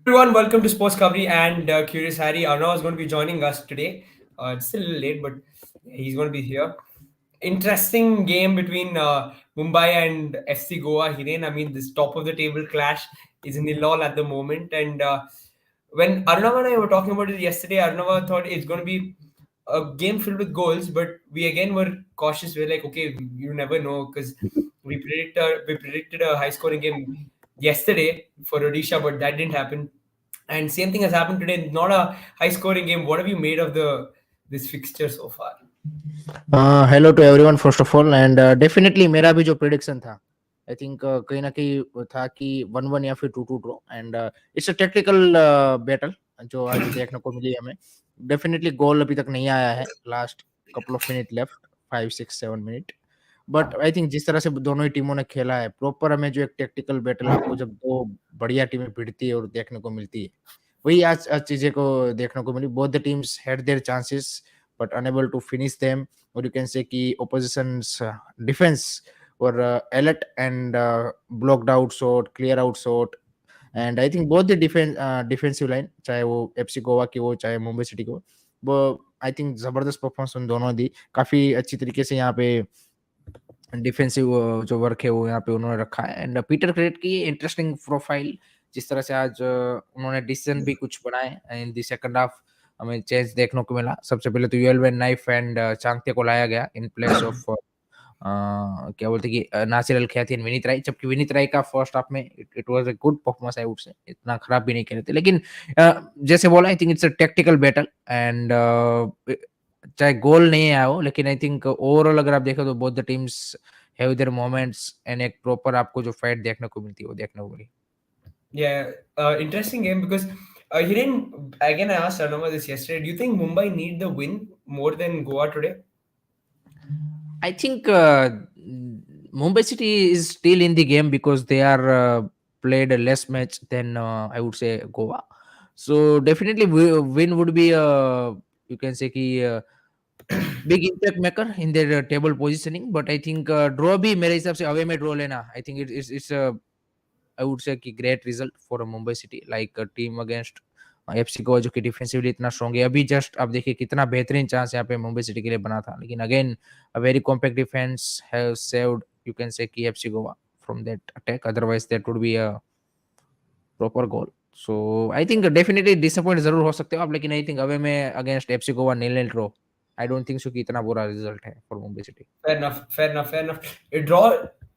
Hello everyone, welcome to Sports Covery and Curious Harry. Arnav is going to be joining us today. It's still a little late, but he's going to be here. Interesting game between Mumbai and FC Goa. Hiren, I mean, this top of the table clash is in the lull at the moment. And when Arnav and I were talking about it yesterday, Arnav thought it's going to be a game filled with goals, but we again were cautious. We're like, okay, you never know because we predicted a high scoring game yesterday for Odisha, but that didn't happen. And same thing has happened today. Not a high scoring game. What have you made of the this fixture so far? Hello to everyone first of all and definitely मेरा भी जो prediction था I think कहीं ना कहीं वो था कि 1-1 या फिर 2-2 draw and it's a technical battle जो आज देखने को मिली हमें डेफिनेटली गोल अभी तक नहीं आया है last couple of minute left 5-6-7 minute but I think जिस तरह से दोनों ही टीमों ने खेला है प्रॉपर हमें जो एक टेक्टिकल बैटल आपको जब दो बढ़िया टीमें भिड़ती है और देखने को मिलती है वही आज चीजें को देखने को मिली both the teams had their chances but unable to finish them or you can say ki opposition's defense were alert and blocked out shot clear out shot and I think both the defensive line चाहे वो FC Goa की हो चाहे Mumbai city की हो वो I think जबरदस्त performance उन दोनों दी काफी अच्छी तरीके से यहाँ पे डिफेंसिव जो वर्क है वो यहाँ पे उन्होंने रखा है एंड पीटर क्रेट की इंटरेस्टिंग प्रोफाइल जिस तरह से आज उन्होंने डिसीजन भी कुछ बनाए इन द सेकंड हाफ हमें चेंज देखने को मिला सबसे पहले तो UL when knife and Chhangte को लाया गया इन प्लेस ऑफ क्या बोलते कि नासिर अल खैती एंड विनीत राय जबकि विनीत राय का फर्स्ट हाफ में it was a good performance I would से इतना खराब भी नहीं खेले थे लेकिन जैसे बोला I think it's a tactical battle and चाहे गोल नहीं आया हो लेकिन आई थिंक ओवरऑल अगर आप देखो तो both the teams have their moments and एक प्रॉपर आपको जो फाइट देखने को मिलती है वो देखने को मिली Yeah, interesting game because he didn't. Again, I asked Arnava this yesterday. Do you think Mumbai need the win more than Goa today? I think Mumbai City is still in the game because they are played a less match than I would say Goa. So definitely win would be you can say कि big impact maker in their table positioning. But I think draw भी मेरे हिसाब से away में draw लेना. I think it's a I would say कि great result for a Mumbai City like a team against FC को जो कि डिफेंसिवली इतना स्ट्रांग है अभी जस्ट अब देखिए कितना बेहतरीन चांस यहाँ पे मुंबई सिटी के लिए बना था लेकिन again a very compact defence have saved you can say कि FC Goa from that attack otherwise that would be a proper goal so I think definitely disappoint जरूर हो सकते हो आप लेकिन आई थिंक अवे में against FC Goa 0-0 draw I don't think so कि इतना बुरा रिजल्ट है for Mumbai City Fair enough. Fair enough. Fair enough. A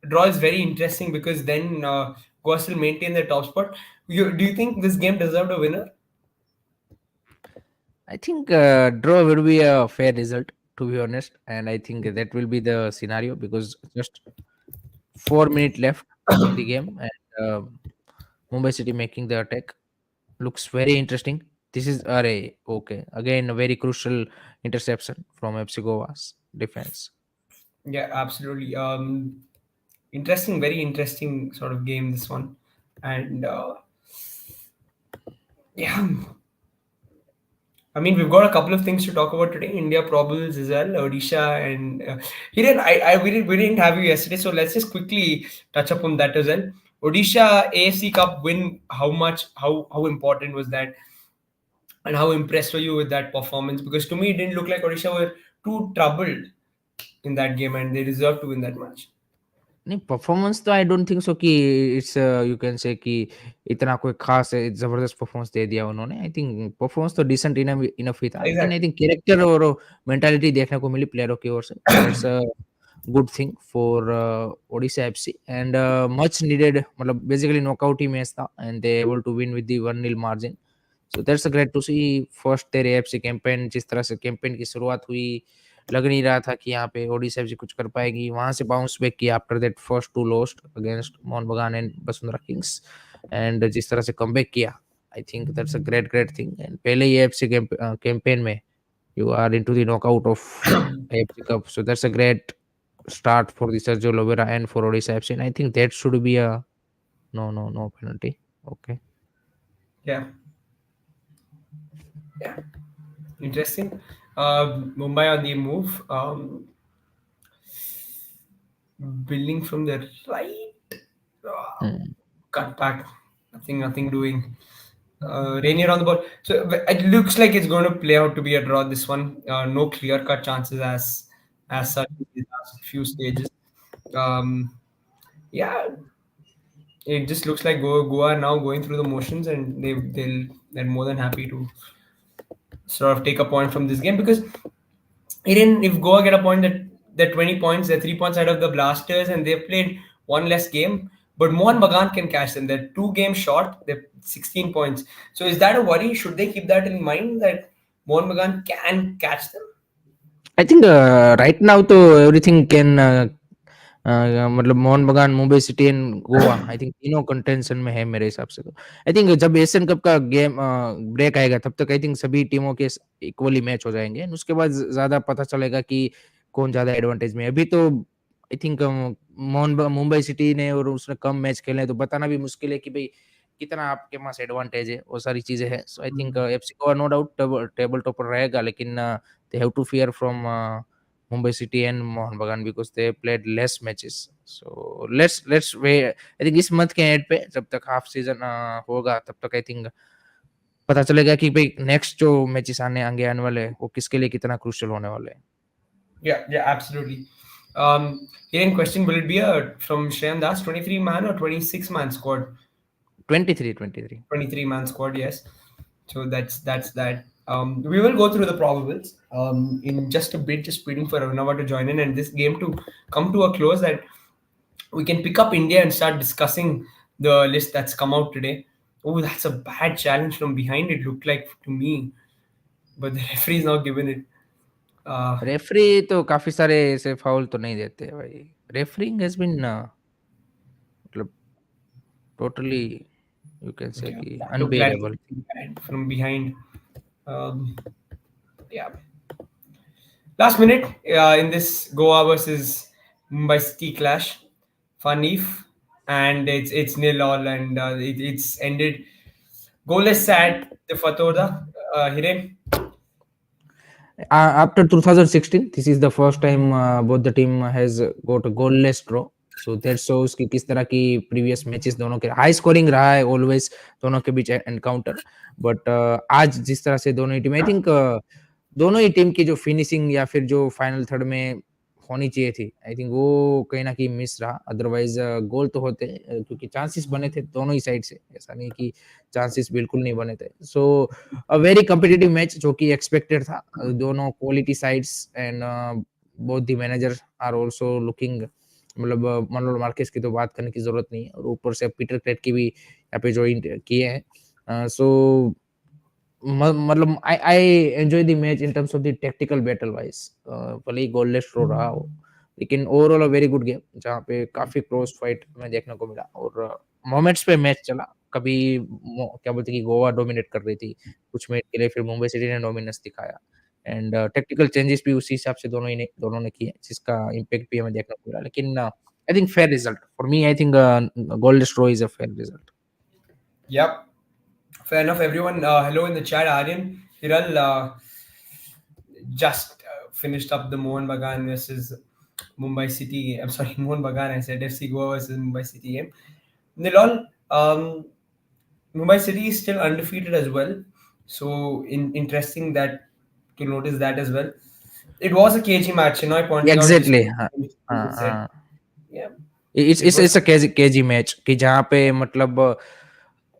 draw is very interesting because then Goa still maintain their top spot. Do you think this game deserved a winner? I think draw will be a fair result, to be honest, and I think that will be the scenario because just 4 minutes left in the game, and Mumbai City making the attack looks very interesting. This is array okay again a very crucial interception from FC Goa's defense. Yeah, absolutely. Interesting, very interesting sort of game this one, and yeah, I mean, we've got a couple of things to talk about today. India Probables as well, Odisha, and Hiren, we didn't have you yesterday, so let's just quickly touch upon that as well. Odisha AFC Cup win. How much? How important was that? And how impressed were you with that performance? Because to me, it didn't look like Odisha were too troubled in that game, and they deserved to win that match. नहीं performance तो आई don't think so कि it's you can say कि इतना कोई खास जबरदस्त performance दे दिया उन्होंने आई थिंक परफॉर्मेंस तो डिसेंट इनफ ही था लेकिन आई Exactly. थिंक कैरेक्टर और मेंटालिटी देखने को मिली प्लेयरों की ओर से so that's a good thing for Odisha FC and much needed मतलब बेसिकली नॉकआउट ही मैच था and they able to win with the 1-0 margin so that's great to see first their FC campaign जिस तरह से कैंपेन की शुरुआत हुई लग नहीं रहा था कि यहाँ पे ओडिशा एफसी कुछ कर पाएगी वहां से बाउंस बैक किया after that first two lost against Mohan Bagan and Vasundhara Kings and जिस तरह से कमबैक किया I think that's a great thing and पहले ही एफसी कैंपेन में you are into the knockout of AFC Cup. So that's a great start for the Sergio Lovera and for Odisha FC. And I think that should be a no penalty. Okay. Yeah, yeah, interesting. Mumbai on the move. Building from the right. Hmm. Cut back. Nothing doing. Rainier on the ball. So it looks like it's going to play out to be a draw. This one, no clear cut chances as such in the last few stages. Um, yeah, it just looks like Goa are now going through the motions, and they're more than happy to sort of take a point from this game because even if Goa get a point, that they're 20 points, they're 3 points out of the Blasters, and they've played one less game. But Mohan Bagan can catch them. They're 2 games short. They're 16 points. So is that a worry? Should they keep that in mind that Mohan Bagan can catch them? I think right now तो everything can मतलब मोहन बगान Mumbai city and Goa I think तीनों contention में है मेरे हिसाब से तो आई थिंक जब एशियन कप का गेम ब्रेक आएगा तब तक आई थिंक सभी टीमों के इक्वली मैच हो जाएंगे and उसके बाद ज्यादा पता चलेगा कि कौन ज्यादा एडवांटेज में है अभी तो आई थिंक मुंबई सिटी ने और उसने कम मैच खेले हैं, तो बताना भी मुश्किल है कि भाई कितना आपके पास एडवांटेज है वो सारी चीजें हैं so I think FC Goa no doubt table topper रहेगा लेकिन they have to fear from Mumbai City and Mohan Bagan because they played less matches. So let's wait. I think इस मंथ के एंड पे जब तक हाफ सीजन होगा तब तक आई थिंक पता चलेगा कि भाई नेक्स्ट जो मैचेस आने वाले हैं वो किसके लिए कितना क्रूशियल होने वाले हैं. Yeah, absolutely. Here in question, will it be a from Shyam Das 23 man or 26-man squad? 23. 23-man squad, yes. So that's that. We will go through the probables in just a bit, just waiting for Arunava to join in and this game to come to a close. That we can pick up India and start discussing the list that's come out today. Oh, that's a bad challenge from behind. It looked like to me, but the referee's not given it. Uh, referee तो काफी सारे ऐसे foul तो नहीं देते हैं भाई. Referring has been मतलब टोटली यू कैन से yeah, कि that looked like unbearable. something bad from behind. Um, yeah. Last minute in this Goa versus Mumbai City clash, Fanif, and it's nil all, and it's ended goalless at the Fatoda. Hire, After 2016, this is the first time both the team has got a goalless draw. So that shows कि किस तरह की previous matches दोनों के high scoring रहा है always दोनों के बीच एनकाउंटर. बट आज जिस तरह से दोनों ही टीम आई थिंक दोनों ही टीम की जो फिनिशिंग या फिर जो फाइनल थर्ड में होनी चाहिए थी आई थिंक वो कहीं ना कहीं मिस रहा. अदरवाइज गोल तो होते क्योंकि चांसेस बने थे दोनों ही साइड से, ऐसा नहीं कि चांसेस बिल्कुल नहीं बने थे. So a very competitive match जो कि एक्सपेक्टेड था. दोनों quality sides and both the manager are also looking मतलब मनोज मार्केस की तो बात करने की जरूरत नहीं है और ऊपर से पीटर क्रेट की भी यहाँ पे ज्वाइन किए हैं. सो मतलब I enjoy the match in terms of the tactical battle wise. भले ही गोललेस ड्रॉ रहा हो लेकिन overall a very good game जहाँ पे काफी क्लोज फाइट में देखने को मिला और मोमेंट्स पे मैच चला. कभी क्या बोलते कि गोवा डोमिनेट कर रही थी कुछ मिनट के लिए, फिर मुंबई सिटी ने डोमिनेंस दिखाया एंड टेक्निकल चेंजेस भी उसी हिसाब से दोनों ने किए जिसका इम्पैक्ट भी हमें देखने को मिला. लेकिन I think fair result for me. I think goalless draw is a fair result. yep, fair enough. Everyone, hello in the chat. Aryan, Hiral just finished up the Mohan Bagan versus Mumbai City. I'm sorry, Mohan Bagan. I said FC Goa versus Mumbai City game. Nilal, Mumbai City is still undefeated as well. So interesting that to notice that as well. It was a KG match, pointing out just exactly. things you said. Yeah, it's it it's was. It's a KG match कि जहाँ पे मतलब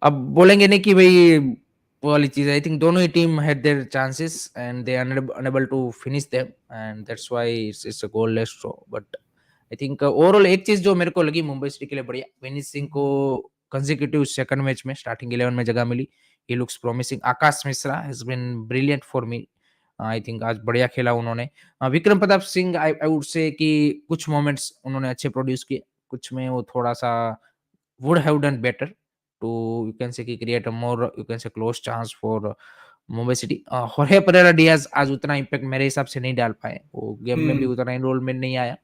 अब बोलेंगे नहीं कि भाई वो वाली चीज. आई थिंक दोनों ही team had their chances and they unable to finish them and that's why it's a goalless draw. But I think overall एक चीज जो मेरे को लगी मुंबई सिटी के लिए बढ़िया, विनीत सिंह को कंसेक्यूटिव सेकंड मैच में स्टार्टिंग 11 में जगह मिली. He looks promising. Akash Mishra has been brilliant for me. I think आज बढ़िया खेला उन्होंने. Vikram Pratap Singh I I would say कि कुछ मोमेंट्स उन्होंने अच्छे प्रोड्यूस किए, कुछ में वो थोड़ा सा would have done better to you can say कि create a more you can say close chance for Mumbai city. होर्हे परेरा डियाज आज उतना इम्पैक्ट मेरे हिसाब से नहीं डाल पाए, वो गेम में भी Hmm. उतना इनरोलमेंट नहीं आया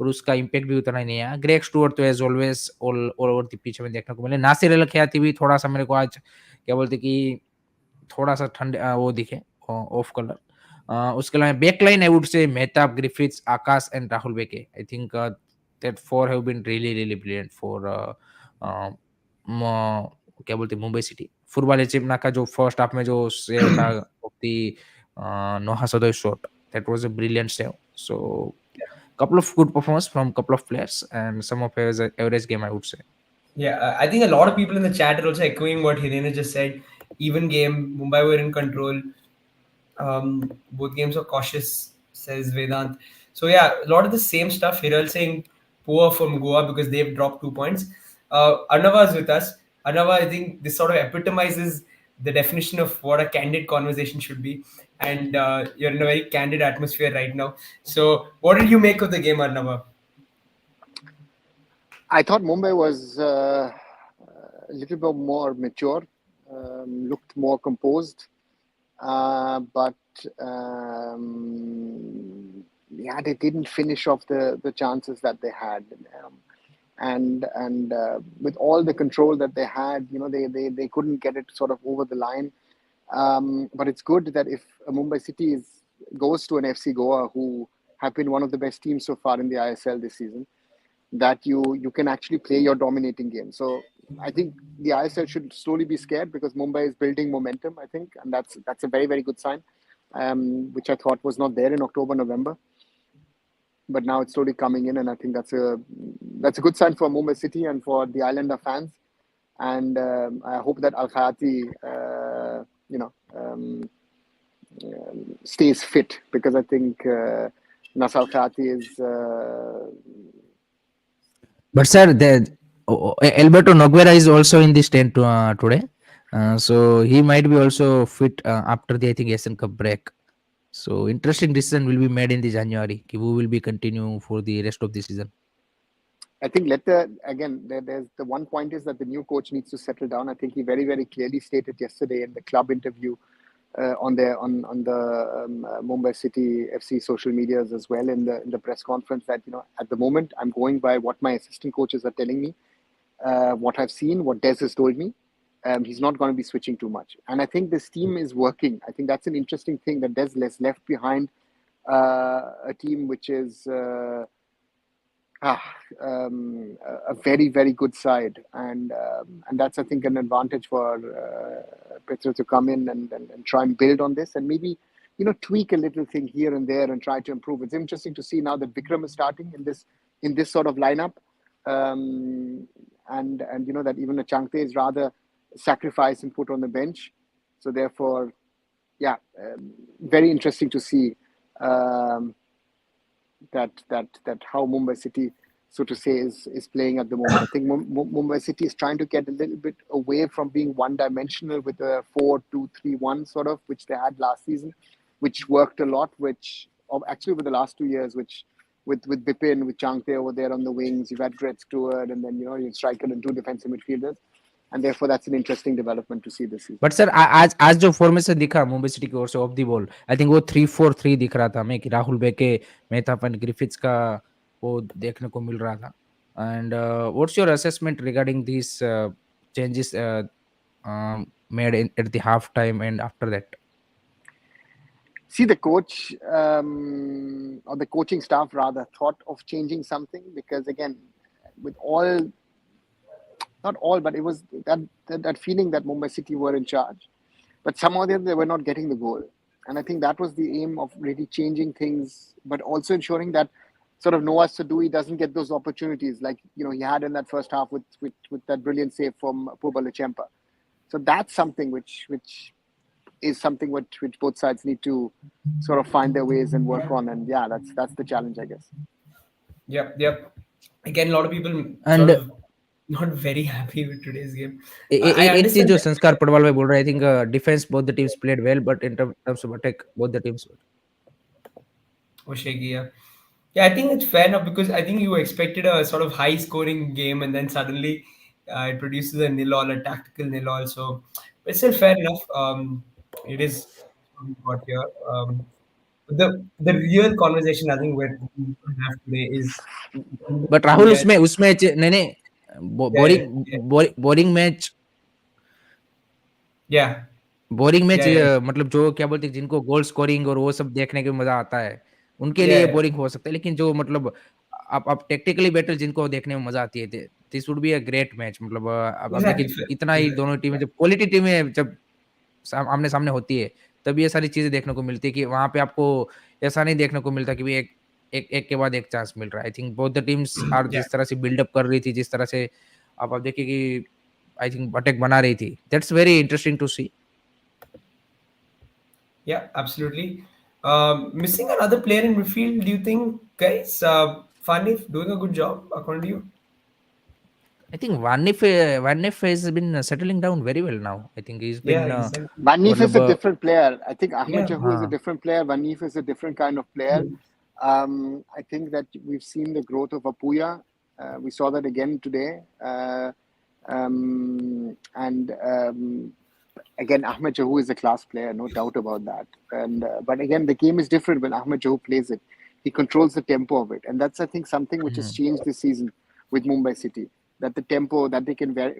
और उसका इम्पैक्ट भी उतना ही नहीं आया. ग्रेग स्टुअर्ट तो as always all all over the pitch में देखने को मिले. नासिर अल खयाती भी थोड़ा सा मेरे को आज क्या बोलते कि थोड़ा सा ठंड वो दिखे ऑफ कलर. उसके अलावा back line I would say Mehtab, Griffiths, Akash and Rahul Bheke. I think that four have been really really brilliant for क्या बोलते हैं मुंबई सिटी. फुटबॉल चिमना का जो फर्स्ट हाफ में जो सेव था of the Noah Sadoy shot, that was a brilliant save. So couple of good performance from couple of players and some of his average game, I would say. Yeah, I think a lot of people in the chat are also echoing what Helena just said. Even game, Mumbai were in control. Both games are cautious, says Vedant. So yeah, a lot of the same stuff. Hiral saying poor from Goa because they've dropped 2 points. Arnava is with us. Arnava, I think this sort of epitomizes the definition of what a candid conversation should be. And you're in a very candid atmosphere right now. So what did you make of the game, Arnava? I thought Mumbai was a little bit more mature, looked more composed, but yeah, they didn't finish off the chances that they had. And with all the control that they had, they couldn't get it sort of over the line. But it's good that if Mumbai City goes to an FC Goa, who have been one of the best teams so far in the ISL this season, that you can actually play your dominating game. So I think the ISL should slowly be scared because Mumbai is building momentum, I think, and that's a very, very good sign, which I thought was not there in October, November. But now it's slowly coming in, and I think that's a good sign for Mumbai City and for the Islander fans. And I hope that Al Khayati, stays fit, because I think Nasser Al Khayati is. But sir, Alberto Noguera is also in this tent today, so he might be also fit after the, I think, Asian Cup break. So interesting decision will be made in the January. Who will be continue for the rest of the season? I think there's the one point is that the new coach needs to settle down. I think he very, very clearly stated yesterday in the club interview on the Mumbai City FC social medias as well in the press conference that at the moment I'm going by what my assistant coaches are telling me, what I've seen, what Des has told me. He's not going to be switching too much, and I think this team is working. I think that's an interesting thing that Des left behind a team which is. A very, very good side, and that's, I think, an advantage for Petro to come in and try and build on this, and maybe tweak a little thing here and there and try to improve. It's interesting to see now that Vikram is starting in this sort of lineup, and that even a Changte is rather sacrificed and put on the bench. So therefore, yeah, very interesting to see. That how Mumbai City, so to say, is playing at the moment. I think Mumbai City is trying to get a little bit away from being one-dimensional with a 4-2-3-1 sort of, which they had last season, which worked a lot. Actually over the last 2 years, which with Bipin, with Changte over there on the wings, you've had Gret Stewart, and then you striker and two defensive midfielders. And therefore, that's an interesting development to see this season. But sir, आज जो formation दिखा Mumbai city की ओर से of the ball, I think वो 3-4-3 दिख रहा था हमें कि राहुल बेके, मेहतापन, ग्रिफिथ्स का वो देखने को मिल रहा था. And what's your assessment regarding these changes made at the half time and after that? See, the coach or the coaching staff rather thought of changing something, because again, with not all, but it was that feeling that Mumbai City were in charge, but somehow they were not getting the goal. And I think that was the aim of really changing things, but also ensuring that sort of Noah Sadoui doesn't get those opportunities like he had in that first half with that brilliant save from Probables. So that's something which is something which both sides need to sort of find their ways and work on. And yeah, that's the challenge, I guess. Yep. Again, a lot of people And sort of not very happy with today's game. I एक चीज understand जो that. संस्कार पटवाल भाई बोल रहे, I think defence both the teams played well, but in terms of attack both the teams. Oshegi, yeah, I think it's fair enough because I think you expected a sort of high scoring game and then suddenly it produces a nil all, a tactical nil all. So it's still fair enough. It is what we got here. The real conversation I think we have today is but Rahul उसमें नहीं नहीं, boring match yeah boring match, yeah मतलब जो क्या बोलते हैं जिनको goal scoring और वो सब देखने के मजा आता है, उनके लिए yeah बोरिंग हो सकता है, लेकिन जो मतलब आप टेक्टिकली बैटल जिनको देखने में मजा आती है, this would be a great match. मतलब अब Exactly. देखिए इतना ही Exactly. दोनों टीमें, जब क्वालिटी टीमें जब आमने सामने होती है, तब ये सारी चीजें देखने को मिलती है कि वहां पे आपको ऐसा नहीं देखने को मिलता कि भी एक एक एक के बाद एक चांस मिल रहा है। I think both the teams are, Yeah. जिस तरह से बिल्डअप कर रही थी, जिस तरह से आप देखिए कि आई थिंक अटैक बना रही थी, that's very interesting to see. Yeah, absolutely. Missing another player in midfield, do you think, guys? Fanif doing a good job, according to you? I think Vanif has been settling down very well now. I think he's Yeah, been exactly. Vanif is मतलब a different player. I think Ahmed Yeah. Jahu is a हाँ, different player. Vanif is a different kind of player. I think that we've seen the growth of Apuya. We saw that again today. And again, Ahmed Jahu is a class player, no doubt about that. And but again, the game is different when Ahmed Jahu plays it. He controls the tempo of it, and that's I think something which has hmm. changed this season with Mumbai City. That the tempo that they can vary,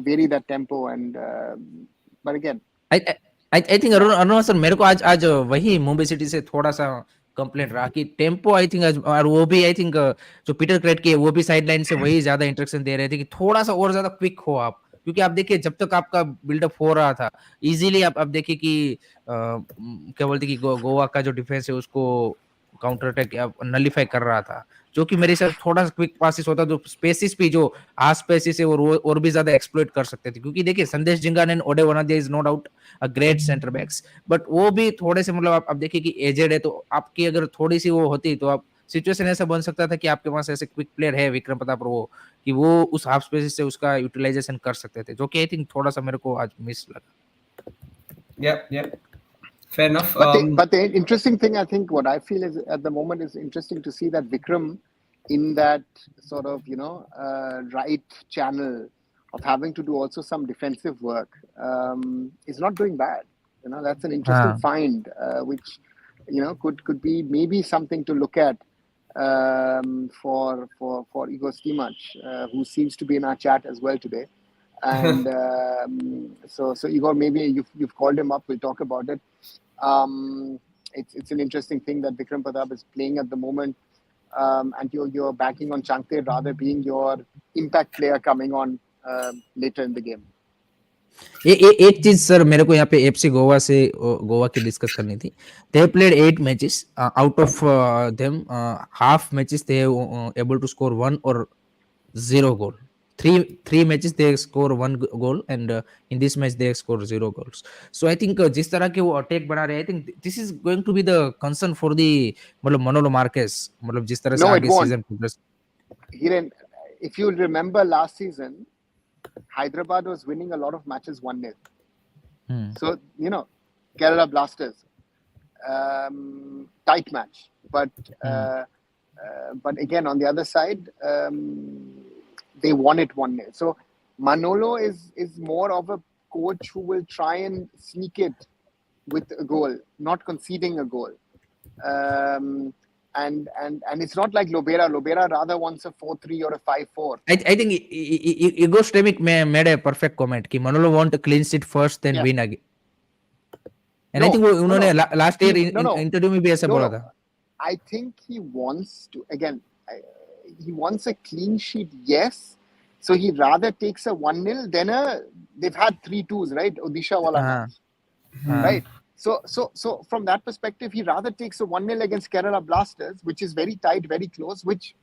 vary that tempo, and but again, I I think yeah, Arun sir, मेरे को आज आज वही Mumbai city से थोड़ा सा complaint रहा कि टेम्पो आई थिंक, और वो भी आई थिंक जो पीटर क्रेट के वो भी साइड लाइन से वही ज्यादा इंस्ट्रक्शन दे रहे थे कि थोड़ा सा और ज्यादा क्विक हो आप, क्योंकि आप देखिए जब तक आपका बिल्डअप हो रहा था इजीली, आप देखिए कि क्या बोलते कि गोवा का जो डिफेंस है उसको काउंटर अटैक नलीफाई कर रहा था, जो कि मेरे हिसाब से थोड़ा सा क्विक पासिस होता तो स्पेसिस भी जो हाफ स्पेसिस है और भी ज्यादा एक्सप्लॉइट कर सकते थे, क्योंकि देखिए Sandesh Jhingan and Odei Onaindia is no doubt a great centre backs, but वो भी थोड़े से मतलब आप देखिए कि एजेड है, तो आपकी अगर थोड़ी सी वो होती तो आप सिचुएशन ऐसा बन सकता था कि आपके पास ऐसे क्विक प्लेयर है विक्रम प्रताप वो, कि वो उस हाफ स्पेस से उसका यूटिलाइजेशन कर सकते थे, जो कि आई थिंक थोड़ा सा मेरे को आज मिस लगा। Yeah, yeah. Fair enough. but the interesting thing I think what I feel is at the moment is interesting to see that Vikram in that sort of right channel of having to do also some defensive work is not doing bad. That's an interesting हाँ, find which could be maybe something to look at for Igor Stimac, who seems to be in our chat as well today. And so Igor, maybe you've called him up. We'll talk about it. It's an interesting thing that Vikram Pratap is playing at the moment, and you're backing on Chankte rather being your impact player coming on later in the game. एक चीज sir मेरे को यहाँ पे FC Goa से गोवा की discuss करनी थी। They played 8 matches, out of them half matches they able to score 1 और 0 goal. Three matches they score 1 goal, and in this match they score 0 goals. So I think जिस तरह के वो अटैक बना रहे हैं, I think this is going to be the concern for the मतलब मनोलो Marquez, मतलब जिस तरह से No, it आगे won't. Season progress. If you remember last season, Hyderabad was winning a lot of matches 1-0. So, Kerala Blasters, tight match. But again, on the other side, they won it 1-0. So Manolo is more of a coach who will try and sneak it with a goal, not conceding a goal. And it's not like Lobera. Lobera rather wants a 4-3 or a 5-4. I think Igor Stemic made a perfect comment कि मनोलो want a clean sheet first then Yeah. win again, and I No, think वो उन्होंने no. Last year No. Interview में भी ऐसा बोला No. था। I think he wants to, again, he wants a clean sheet, yes. So he rather takes a 1-0 than they've had 3-2s, right? Odisha wala हाँ, match, हाँ, right? So from that perspective, he rather takes a 1-0 against Kerala Blasters, which is very tight, very close, which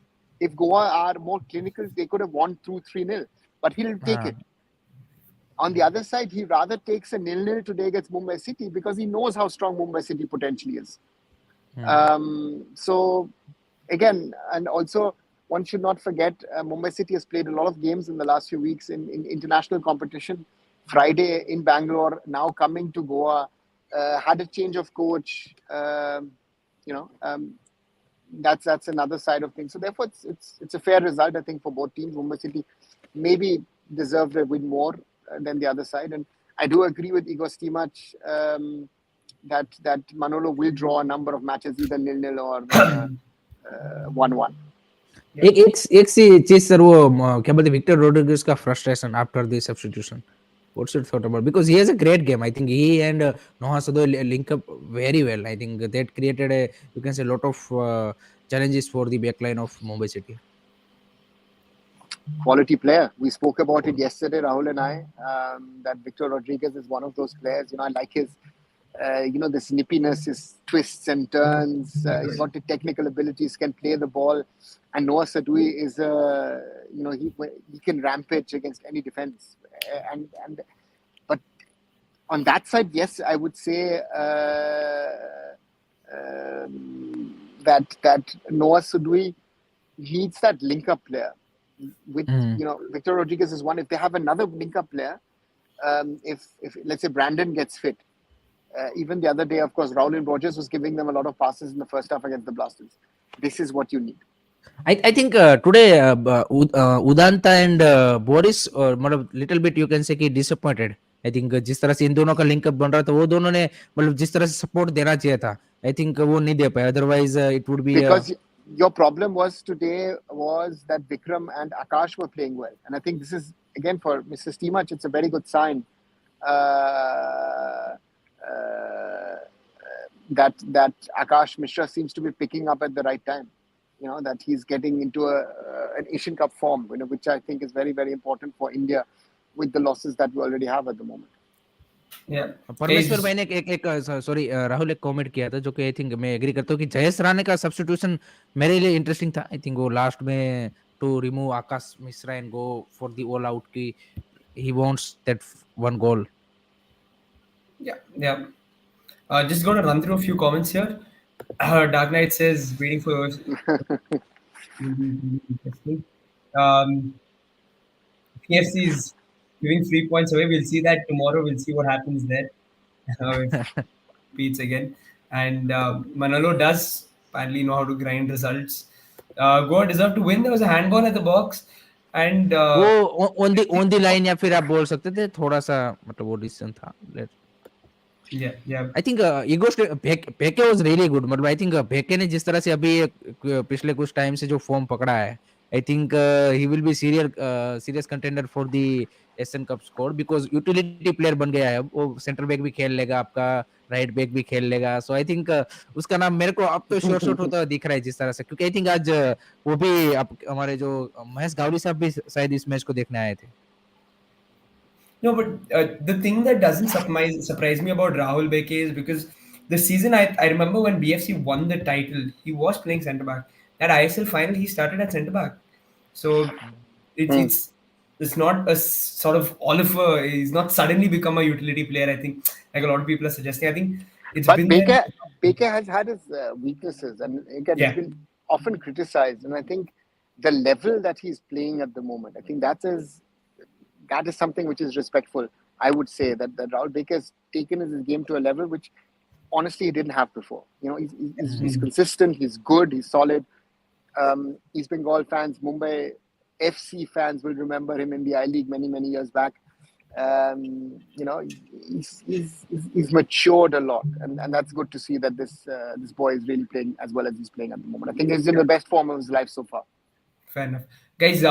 if Goa are more clinical, they could have won through 3-0, but he'll take it. हाँ, On the other side, he rather takes a 0-0 today against Mumbai City because he knows how strong Mumbai City potentially is. So again, and also one should not forget Mumbai City has played a lot of games in the last few weeks in international competition. Friday in Bangalore, now coming to Goa, had a change of coach. That's another side of things. So therefore, it's a fair result, I think, for both teams. Mumbai City maybe deserved a win more than the other side, and I do agree with Igor Stimac that Manolo will draw a number of matches, either 0-0 or 1-1. एक सी चीज sir, वो क्या बोलते Victor Rodriguez का frustration after the substitution, what's your thought about, because he has a great game, I think he and Noah Sado link up very well, I think that created a, you can say, lot of challenges for the backline of Mumbai City. Quality player. We spoke about it yesterday, Rahul and I, that Victor Rodriguez is one of those players. I like his, the snippiness, his twists and turns. He's got the technical abilities, can play the ball. And Noah Sadui is, he can rampage against any defense. But on that side, yes, I would say that Noah Sadui needs that link-up player. With Victor Rodriguez is one. If they have another link-up player, if let's say Brandon gets fit, even the other day, of course, Rowland Rogers was giving them a lot of passes in the first half against the Blasters. This is what you need. I think today Udanta and Boris little bit you can say कि disappointed. I think जिस तरह से इन दोनों का linkup बन रहा था वो दोनों ने मतलब जिस तरह से सपोर्ट देना चाहिए था I think वो नहीं दे पाए. Otherwise it would be because your problem was today was that Vikram and Akash were playing well, and I think this is again for Mr. Steemach, it's a very good sign that Akash Mishra seems to be picking up at the right time. That he's getting into an Asian Cup form, which I think is very, very important for India with the losses that we already have at the moment. Yeah. परमेश्वर भाई ने एक sorry Rahul एक comment किया था जो कि I think मैं एग्री करता हूँ कि जयेश राणे का सब्स्टिट्यूशन मेरे लिए इंटरेस्टिंग था. आई थिंक वो लास्ट में to remove Akash Mishra and go for the all out की he wants that one goal. Yeah. Just going to run through a few comments here. Dark Knight says, waiting for yours. Interesting. PFC is giving 3 points away. We'll see that tomorrow. We'll see what happens there. If repeats again. And Manalo does apparently know how to grind results. Goa deserved to win. There was a handball at the box. And वो on the line या फिर आप बोल सकते थे थोड़ा सा मतलब वो डिसीजन था. Yeah. I think Bheke was really good. मतलब I think Bheke ने जिस तरह से अभी पिछले कुछ टाइम से जो फॉर्म पकड़ा है, I think he will be serious contender for the Asian Cup squad because utility player बन गया है. वो सेंटर बैक भी खेल लेगा, आपका राइट बैक भी खेल लेगा. So I think उसका नाम मेरे को अब तो शॉर्ट होता दिख रहा है जिस तरह से, क्योंकि I think आज वो भी हमारे जो महेश गावड़ी साहब भी शायद इस मैच को देखने आए थे. No, but the thing that doesn't surprise me about Rahul Beke is because the season I remember when BFC won the title, he was playing centre back. That ISL final, he started at centre back. So it's not a sort of Oliver. He's not suddenly become a utility player. I think like a lot of people are suggesting. I think it's but been Baker has had his weaknesses, and again he's been often criticized. And I think the level that he's playing at the moment, I think that is something which is respectful. I would say that Rahul Baker has taken his game to a level which honestly he didn't have before. He's consistent, he's good, he's solid. East Bengal fans, Mumbai FC fans will remember him in the I League many years back. He's matured a lot, and that's good to see that this boy is really playing as well as he's playing at the moment. I think he's in the best form of his life so far. Fair enough, guys.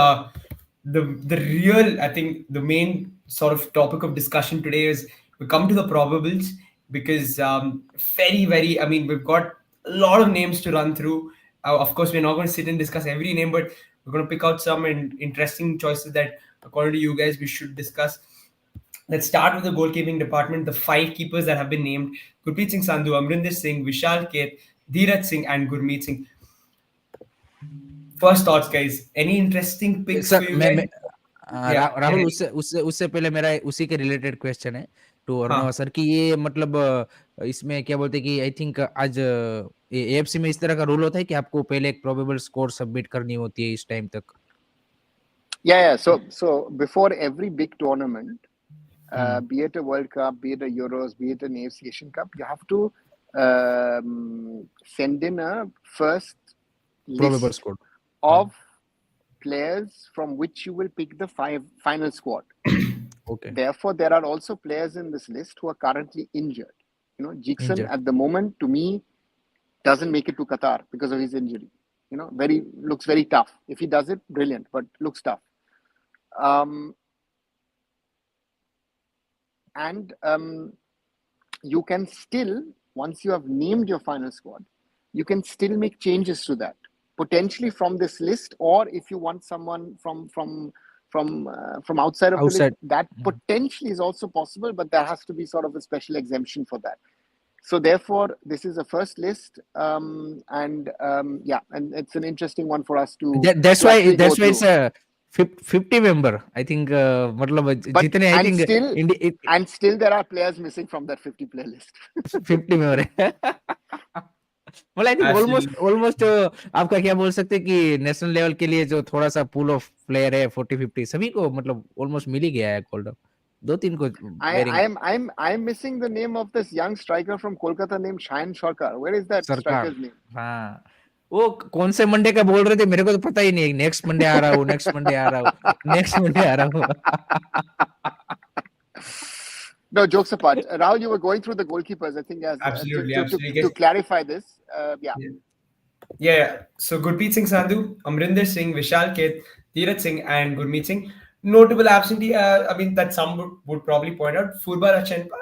The real, I think, the main sort of topic of discussion today is we come to the probables because very. I mean, we've got a lot of names to run through. Of course, we're not going to sit and discuss every name, but we're going to pick out some interesting choices that, according to you guys, we should discuss. Let's start with the goalkeeping department. The 5 keepers that have been named: Gurpreet Singh Sandhu, Amrinder Singh, Vishal Keth, Dheeraj Singh, and Gurmeet Singh. First thoughts, guys. Any interesting picks for you guys? Rahul उससे पहले मेरा उसी के related question है to Arnav sir कि ये मतलब इसमें क्या बोलते हैं कि आई थिंक आज एएफसी में इस तरह का रूल होता है कि आपको पहले एक प्रोबेबल स्कोर सबमिट करनी होती है इस टाइम तक. Yeah. So before every big tournament, be it a World Cup, be it a Euros, be it an AFC Asian Cup, you have to send in a first list of players from which you will pick the final squad. Okay. Therefore, there are also players in this list who are currently injured. Jackson at the moment, to me, doesn't make it to Qatar because of his injury. Looks very tough. If he does it, brilliant, but looks tough. And you can still, once you have named your final squad, you can still make changes to that potentially from this list, or if you want someone from outside of the list, outside. that potentially is also possible, but there has to be sort of a special exemption for that. So therefore, this is a first list, and and it's an interesting one for us That's to why actually go it's through. a 50 member. I think मतलब But जितने I think and still there are players missing from that 50 player list. 50 member है. मतलब I think Absolutely. Almost आपका क्या बोल सकते हैं कि नेशनल लेवल के लिए जो थोड़ा सा पूल ऑफ प्लेयर है 40-50 सभी को मतलब ऑलमोस्ट मिल ही गया है गोल्ड, दो तीन को I bearing I'm missing the name of this young striker from Kolkata named Shayan Sharkar. Where is that सरकार. striker's name? हाँ, वो कौन से मंडे का बोल रहे थे मेरे को तो पता ही नहीं. नेक्स्ट मंडे आ रहा हूँ, नेक्स्ट मंडे आ रहा हूँ, नेक्स्ट मंडे आ रहा हूँ. No, jokes apart. Rahul, you were going through the goalkeepers. I think as Absolutely, to absolutely. to clarify this, yeah. Yeah. So Gurpreet Singh Sandhu, Amrinder Singh, Vishal Keth, Dheeraj Singh, and Gurmeet Singh. Notable absentee. I mean, that some would probably point out. Furba Rachenpa.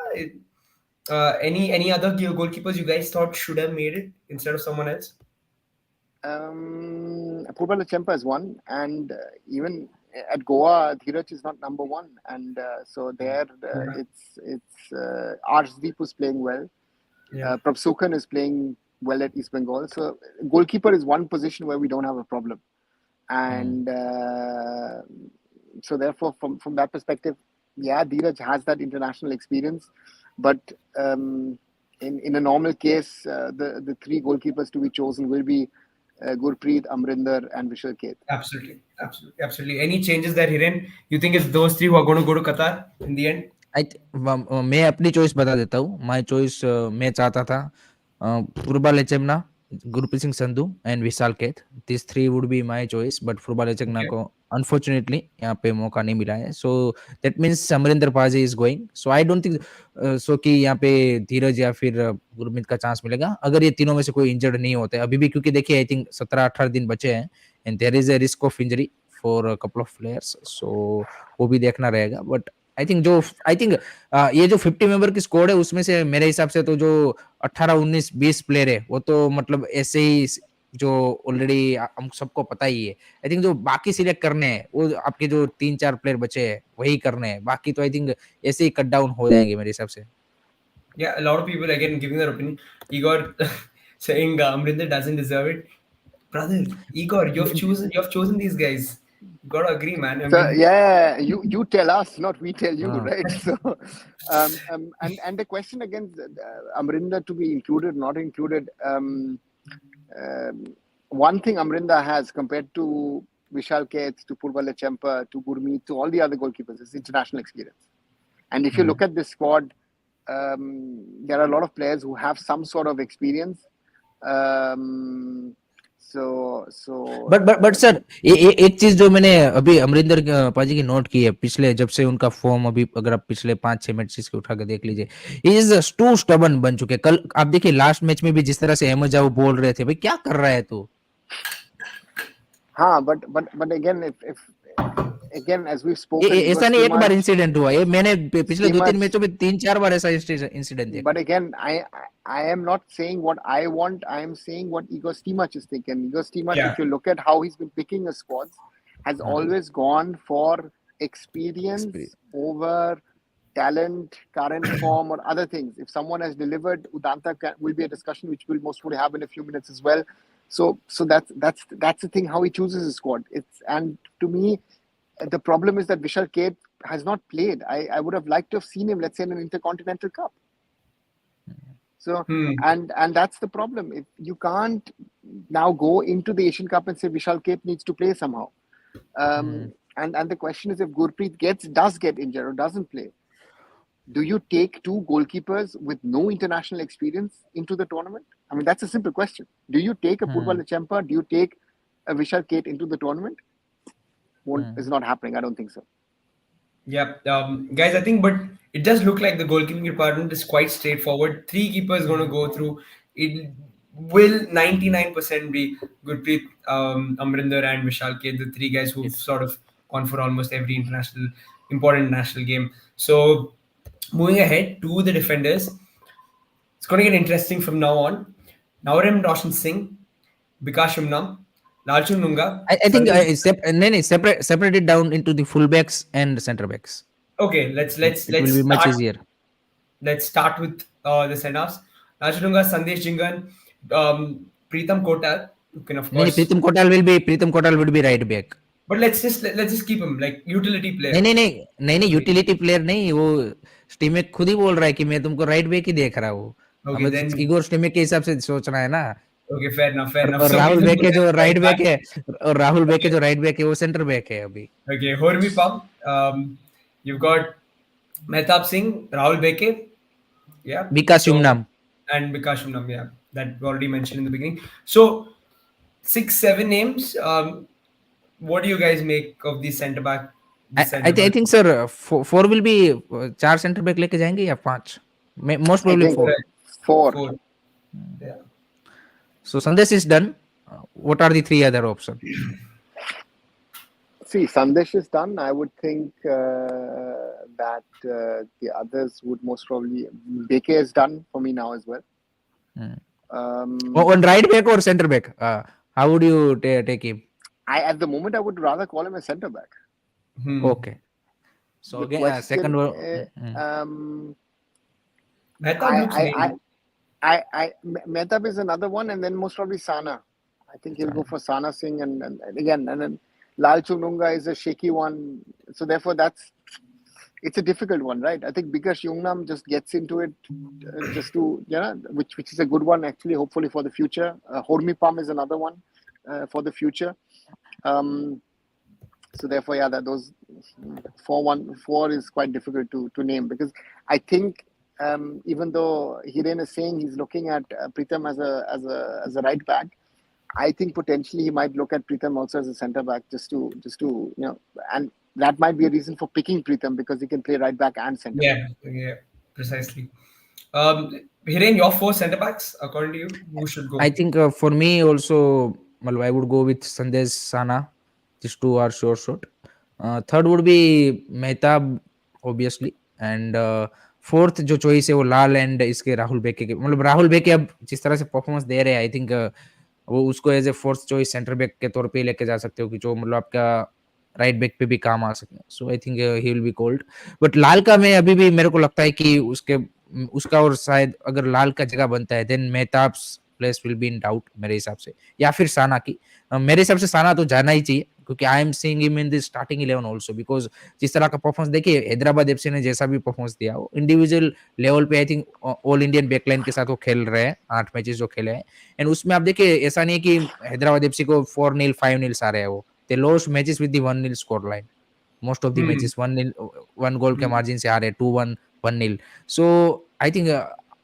Any other goalkeepers you guys thought should have made it instead of someone else? Probable Chempa is one, and even at Goa, Dheeraj is not number one, and so there it's Arshdeep who's playing well. Yeah. Prabsukan is playing well at East Bengal. So goalkeeper is one position where we don't have a problem, and so therefore from that perspective, yeah, Dheeraj has that international experience, but in a normal case, the three goalkeepers to be chosen will be Gurpreet, Amrinder, and Vishal Keth. Absolutely. Any changes there, Hiren? You think it's those three who are going to go to Qatar in the end? मैं अपनी choice बता देता हूँ. My choice मैं चाहता था Purba Lachenpa, Gurpreet Singh Sandhu and Vishal Kaith. This three would be my choice, but Purba Lachenpa को unfortunately यहाँ पे मौका नहीं मिला है. सो दैट मींस अमरिंदर पाजी is going. So I don't think so कि यहाँ पे धीरज या फिर गुरमीत का चांस मिलेगा अगर ये तीनों में से कोई इंजर्ड नहीं होते अभी भी, क्योंकि देखिए आई थिंक 17-18 दिन बचे हैं and there is a risk of injury for a couple of players. So वो भी देखना रहेगा. बट आई थिंक ये जो 50 मेंबर की स्क्वाड है उसमें से मेरे हिसाब से तो जो 18, 19, 20 प्लेयर है वो तो मतलब ऐसे ही जो ऑलरेडी हम सबको पता ही है. आई थिंक जो बाकी सिलेक्ट करने हैं वो आपके जो 3-4 प्लेयर बचे हैं वही करने हैं. बाकी तो आई थिंक ऐसे ही कट डाउन हो जाएंगे मेरे हिसाब से. Yeah, a lot of people again giving their opinion. Igor saying Amrinder doesn't deserve it. Brother, Igor, you've chosen these guys. You gotta agree, man. I So mean, yeah, you tell us, not we tell you, हाँ. right? So, and the question again, Amrinder to be included, not included. One thing Amrinder has compared to Vishal Keth, to Purva Lechempa, to Gurmeet, to all the other goalkeepers is international experience. And if you look at this squad, there are a lot of players who have some sort of experience. But sir एक चीज जो मैंने अभी अमरिंदर पाजी की note की है पिछले जब से उनका फॉर्म अभी अगर आप पिछले 5-6 मैचेस के उठा के देख लीजिए इज टू स्टबन बन चुके. कल आप देखिए लास्ट मैच में भी जिस तरह से अहमद जाओ बोल रहे थे भाई क्या कर रहा है तू. हाँ, but again, if again as we've spoken, ऐसा नहीं एक बार इंसिडेंट हुआ ये मैंने पिछले 2-3 मैचों में 3-4 बार ऐसा इंसिडेंट देखा. But again, I am not saying what I want. I am saying what Igor Stimac is thinking. Igor Stimac, if you look at how he's been picking his squads, has always gone for experience over talent, current form, or other things. If someone has delivered, Udanta will be a discussion which we'll most probably have in a few minutes as well. So that's the thing how he chooses his squad. And to me, the problem is that Vishal Keth has not played. I would have liked to have seen him, let's say, in an Intercontinental Cup. So and that's the problem. If you can't now go into the Asian Cup and say Vishal Keth needs to play somehow. And the question is if Gurpreet does get injured or doesn't play, do you take two goalkeepers with no international experience into the tournament? I mean, that's a simple question. Do you take a Purva Lechempa? Do you take a Vishal Keth into the tournament? It's not happening. I don't think so. Yeah, guys, I think, but it does look like the goalkeeping department is quite straightforward. Three keepers going to go through. It will 99% be Gurpreet, Amrinder, and Vishal Keth, the three guys who've sort of gone for almost every important national game. So, moving ahead to the defenders, it's going to get interesting from now on. Naurem Roshan Singh, Bikash Umnam, Lalchun Nunga, I think Sandesh. separate it down into the fullbacks and center backs. Okay, It will be much easier. Let's start with the send-offs. Lalchun Nunga, Sandesh Jingan, Preetham Kotal, who can of नहीं नहीं course. Pritam Kotal would be right back. But let's just keep him like utility नहीं player. नहीं नहीं नहीं नहीं utility player नहीं वो स्टीमेक खुद ही बोल रहा है कि मैं तुमको राइट बैक ही देख रहा हूँ. Okay, हमें तो then इगोर स्टीमेक के हिसाब से सोचना है ना. okay, fair enough, fair enough. और So राहुल Preetham बैक के Kotal जो is right right back back. है और राहुल बैक के Okay, जो राइट बैक है वो सेंटर बैक है अभी. okay. Hormi Pam. You've got Mehtab Singh, Rahul Beke, yeah. Vikas So Yumnam. and Bikash Umnam, yeah, that we already mentioned in the beginning. So 6, 7 names. What do you guys make of the centre back? The centre I back. think sir four will be 4 centre back लेके जाएंगे या 5. Most I probably think 4. Correct. 4. 4. Yeah. So Sandesh is done. What are the 3 other options? See, Sandesh is done. I would think that the others would most probably. Beke is done for me now as well. On right back or center back? How would you take him? At the moment I would rather call him a centre back. Okay. So The again, second question, one. Mehtab looks named. Mehtab is another one, and then most probably Sana. I think he'll go for Sana Singh, and then Lal Chununga is a shaky one. So therefore, it's a difficult one, right? I think Bikash Jungnam just gets into it, just to which is a good one actually. Hopefully for the future. Hormi Pam is another one for the future. So therefore, yeah, that those 4 is quite difficult to name, because I think even though Hiren is saying he's looking at Pritham as a right back, I think potentially he might look at Pritham also as a centre back, just to and that might be a reason for picking Pritham, because he can play right back and centre back. Yeah, precisely. Hiren, your 4 centre backs, according to you, who should go? I think for me also, I would go with Sandesh Sana. These 2 are sure shot. Third would be Mehtab, obviously, and fourth जो choice है वो लाल and इसके राहुल बेके के, मतलब राहुल बेके अब जिस तरह से परफॉर्मेंस दे रहे हैं, आई थिंक वो उसको as a fourth choice centre back के तौर पे लेके जा सकते हो कि जो मतलब आपका राइट बैक पे भी काम आ सके. So I think he will be called. But Lal का मैं अभी भी मेरे को लगता है कि उसका और शायद अगर लाल का जगह बनता है then Mehtab place will be in doubt मेरे हिसाब से, या फिर साना की. मेरे हिसाब से साना तो जाना ही चाहिए, क्योंकि I am seeing him in the starting 11 also, because जिस तरह का परफॉर्मेंस देखिए हैदराबाद एफसी ने जैसा भी परफॉर्मेंस दिया, वो इंडिविजुअल लेवल पे I think all Indian backline के साथ वो खेल रहे हैं 8 मैचेस जो खेले हैं. एंड उसमें आप देखिए ऐसा नहीं है कि हैदराबाद एफसी को 4-0 5-0 आ रहे हैं. वो they lost matches with the 1-0 score line. Most of the matches 1-0 1 गोल के मार्जिन से आ रहे हैं, 2-1 1-0. सो आई थिंक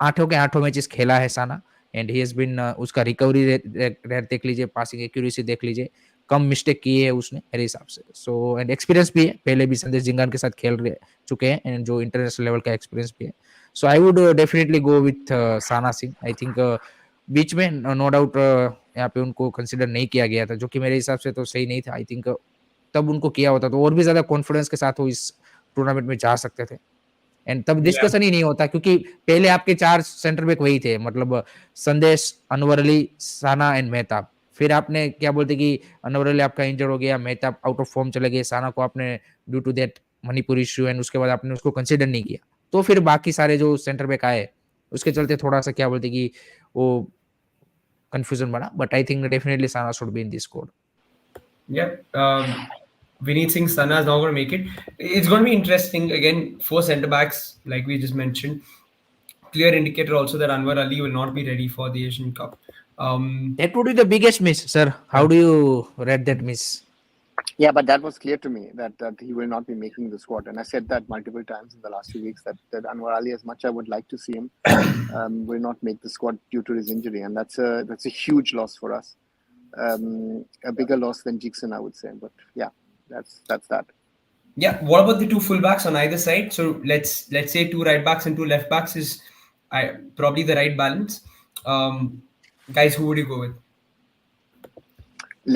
8 के 8 मैचेस खेला है साना, एंड ही हैज बीन उसका रिकवरी रेट देख लीजिए, पासिंग एक्यूरेसी देख लीजिए, कम मिस्टेक किए है उसने मेरे हिसाब से. सो एंड एक्सपीरियंस भी है, पहले भी संदेश जिंगान के साथ खेल रहे चुके हैं, एंड जो इंटरनेशनल लेवल का एक्सपीरियंस भी है. So I would definitely go with Sana Singh. I think बीच में नो डाउट यहाँ पे उनको कंसिडर नहीं किया गया था, जो कि मेरे हिसाब से तो सही नहीं था. आई थिंक तब उनको किया होता तो और भी ज्यादा कॉन्फिडेंस के साथ वो इस टूर्नामेंट में जा सकते थे, एंड तब डिस्कशन ही नहीं होता, क्योंकि पहले आपके 4 सेंटर बैक वही थे, मतलब संदेश, अनवर अली, साना एंड मेहताब. फिर आपने क्या बोलते कि अनवर अली आपका इंजर्ड हो गया, मेहताब आउट ऑफ फॉर्म चले गए, साना को आपने due to that Manipur issue, and उसके बाद आपने उसको कंसिडर नहीं किया, तो फिर बाकी सारे जो सेंटर बैक आए उसके चलते थोड़ा सा क्या बोलते कि वो कंफ्यूजन बना. But I think definitely Sana should be in this squad. Yeah, Vineet Singh Sana is now going to make it. It's going to be interesting. Again, 4 centre backs, like we just mentioned. Clear indicator also that Anwar Ali will not be ready for the Asian Cup. That would be the biggest miss, sir. How do you read that miss? Yeah, but that was clear to me that he will not be making the squad, and I said that multiple times in the last few weeks that Anwar Ali, as much I would like to see him, will not make the squad due to his injury, and that's a huge loss for us. A bigger loss than Jackson, I would say. But yeah, that's that. Yeah. What about the 2 fullbacks on either side? So let's say 2 right backs and 2 left backs is probably the right balance. Guys, who would you go with?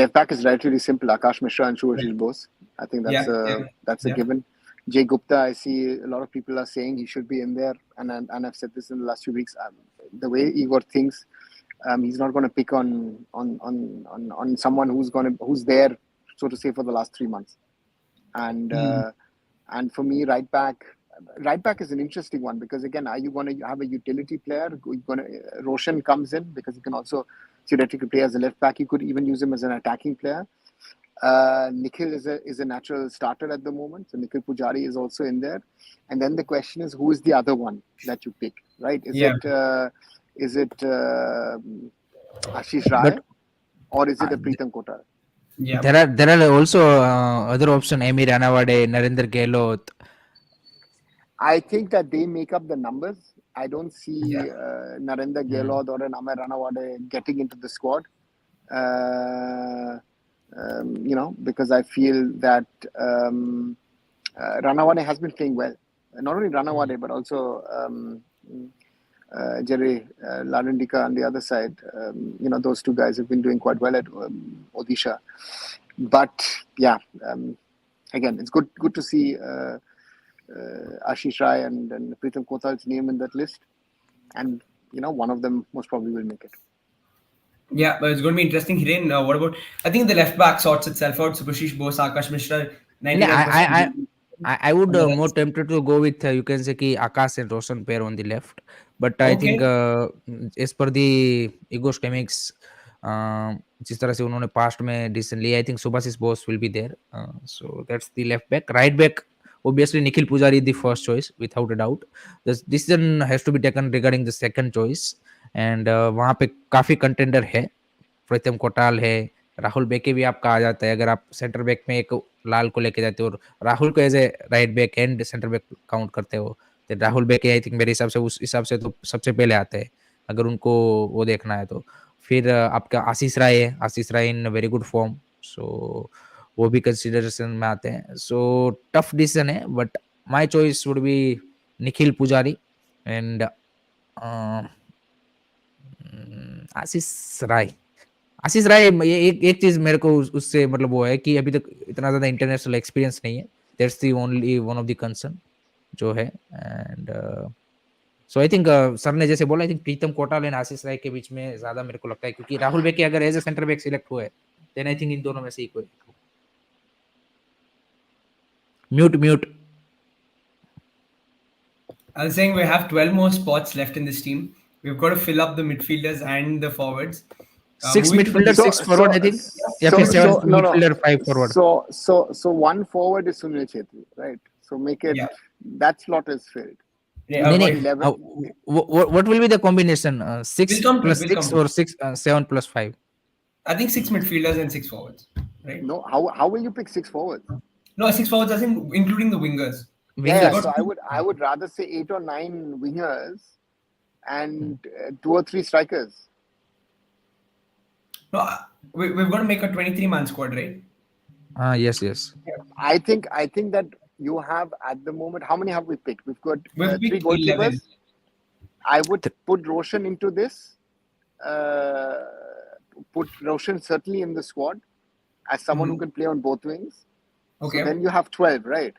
Left back is relatively simple. Akash Mishra and Shubhashish Bose. I think that's a given. Jay Gupta, I see a lot of people are saying he should be in there, and I've said this in the last few weeks. The way Igor thinks, He's not going to pick on someone who's there, so to say, for the last 3 months. And for me, right back is an interesting one, because again, are you going to have a utility player? Roshan comes in because he can also theoretically play as a left back. You could even use him as an attacking player. Nikhil is a natural starter at the moment, so Nikhil Pujari is also in there. And then the question is, who is the other one that you pick, right? Is it Ashish Rai, or is it a Pritam Kotal? Yeah. There are also other option, Amir Anawade, Narendra Gehlot. I think that they make up the numbers. I don't see Yeah. Narendra Gehlot or an Amir Ranawade getting into the squad. Because I feel that Ranawade has been playing well. Not only Ranawade, but also Jerry Larindika on the other side. Those two guys have been doing quite well at Odisha. But yeah, again, it's good to see Ashish Rai and Pritam Kotal's name in that list. And, one of them most probably will make it. Yeah, but it's going to be interesting. Hiren, what about? I think the left back sorts itself out. Subhashish Bose, Akash Mishra, No, 99%. I would On the right more side. tempted to go with you can say ki Akash and Roshan pair on the left, but I think Okay. as per the ego schematics, जिस तरह से उन्होंने past में decision लिया, I think Subhasish Bose will be there, so that's the left back. Right back obviously Nikhil Pujari is the first choice without a doubt. The decision has to be taken regarding the second choice, and वहाँ पे काफी contender है. प्रीतम कोटाल है, राहुल बेके भी आपका आ जाता है अगर आप सेंटर बैक में एक लाल को लेके जाते हो और राहुल को as a right back and centre back count करते हो, तो राहुल बेके आई थिंक मेरे हिसाब से उस हिसाब से तो सबसे पहले आते हैं अगर उनको वो देखना है तो. फिर आपका आशीष राय है, आशीष राय इन वेरी गुड फॉर्म, सो वो भी कंसिडरेशन में आते हैं. सो टफ डिसीजन है, but my choice would be Nikhil पुजारी एंड आशीष राय. आशीष राय, ये एक चीज मेरे को उससे मतलब वो है कि अभी तक इतना ज्यादा इंटरनेशनल एक्सपीरियंस नहीं है. That's the only one of the concern जो है. And so I think sir ने जैसे बोला, I think Pritam Kotal and Ashish Rai के बीच में ज्यादा मेरे को लगता है, क्योंकि राहुल बेके अगर as a centre back select हुए देन आई थिंक इन दोनों में से कोई. Mute. I was saying we have 12 more spots left in this team. We've got to fill up the midfielders and the forwards. 6 Moving to the midfielder, 6 forward, I think. या फिर 7 midfielder, 5 forward. So one forward is Sunil Chhetri, right? So make it, that slot is filled. Yeah, what will be the combination? 6 plus 6 or 6 7 plus 5? I think 6 midfielders and 6 forwards, right? No, how will you pick 6 forwards? No, 6 forwards, I think, including the wingers. Yeah, so I would rather say 8 or 9 wingers and 2 or 3 strikers. No, we've got to make a 23-man squad, right? Yes. I think that you have at the moment, how many have we picked? We've got 3 goalkeepers. 11. I would put Roshan into this. Put Roshan certainly in the squad as someone who can play on both wings. Okay. So then you have 12, right?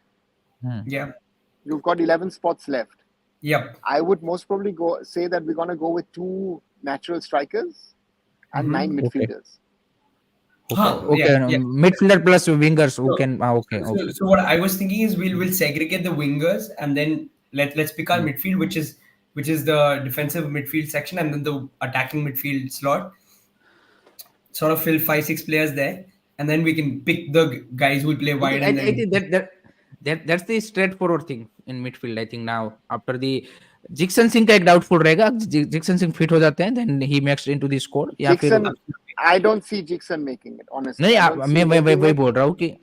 Yeah. You've got 11 spots left. Yep. I would most probably say that we're going to go with 2 natural strikers and 9 midfielders. Okay. Midfielder plus wingers who can. Okay. So what I was thinking is we'll segregate the wingers and then let's pick our midfield, which is the defensive midfield section, and then the attacking midfield slot. Sort of fill 5-6 players there, and then we can pick the guys who will play wide. I think that's the straightforward thing in midfield. I think now after the Jigson Singh का एक doubtful रहेगा. Jigson Singh fit हो जाते हैं, then he makes into the squad. या फिर I don't see Jigson making it, honestly. नहीं, मैं वही बोल रहा हूँ कि